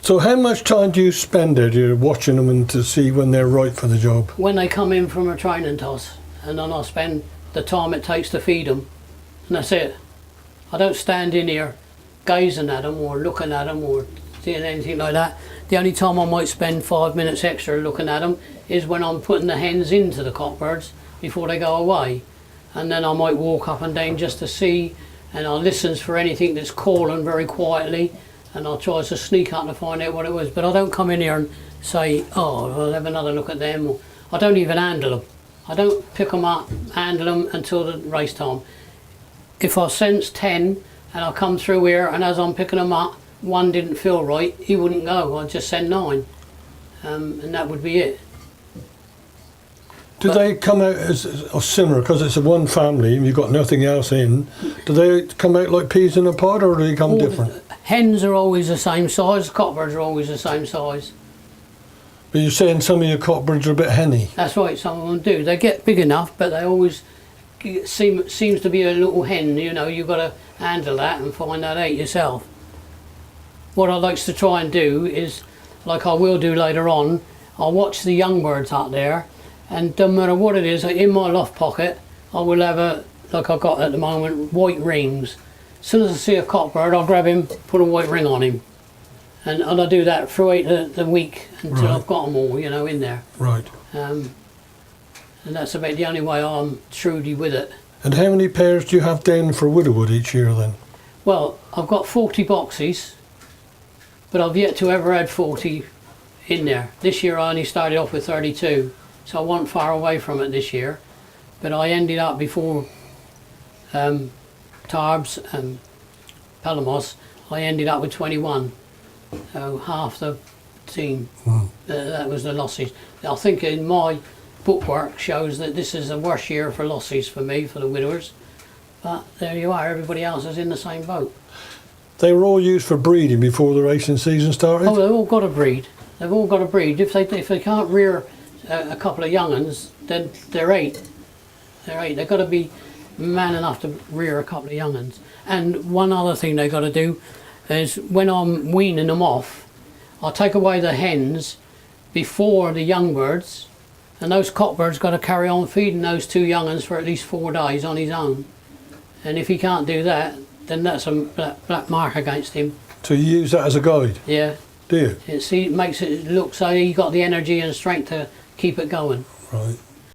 So how much time do you spend there? You're watching them and to see when they're right for the job? When they come in from a training toss, and then I spend the time it takes to feed them, and that's it. I don't stand in here gazing at them or looking at them or seeing anything like that. The only time I might spend 5 minutes extra looking at them is when I'm putting the hens into the cockbirds before they go away, and then I might walk up and down just to see, and I'll listen for anything that's calling very quietly, and I'll try to sneak up to find out what it was. But I don't come in here and say, oh, I'll have another look at them, or I don't even handle them. I don't pick them up, handle them until the race time. If I sense 10 and I come through here and as I'm picking them up, one didn't feel right, he wouldn't go, I'd just send 9, and that would be it. Do they come out as similar, because it's a one family and you've got nothing else in, do they come out like peas in a pod, or do they come different? Hens are always the same size, cockbirds are always the same size. But you're saying some of your cockbirds are a bit henny? That's right, some of them do. They get big enough, but they always seems to be a little hen, you know, you've got to handle that and find that out yourself. What I like to try and do is, like I will do later on, I'll watch the young birds out there, and no matter what it is, in my loft pocket, I will have a, like I've got at the moment, white rings. As soon as I see a cockbird, I'll grab him, put a white ring on him. And I do that throughout the week until I've got them all, you know, in there. Right. And that's about the only way I'm truly with it. And how many pairs do you have down for Widowwood each year then? Well, I've got 40 boxes, but I've yet to ever had 40 in there. This year I only started off with 32, so I wasn't far away from it this year. But I ended up before Tarbs and Palamos, I ended up with 21. So half the team. That was the losses. I think in my bookwork shows that this is the worst year for losses for me, for the widowers. But there you are, everybody else is in the same boat. They were all used for breeding before the racing season started? Oh, they've all got to breed. They've all got to breed. If they can't rear a couple of young uns, then they're 8. They're 8. They've got to be man enough to rear a couple of young uns. And one other thing they've got to do is when I'm weaning them off, I'll take away the hens before the young birds, and those cockbirds got to carry on feeding those 2 young uns for at least 4 days on his own. And if he can't do that, then that's a black mark against him. So you use that as a guide? Yeah. Do you? It makes it look so he got the energy and strength to keep it going. Right.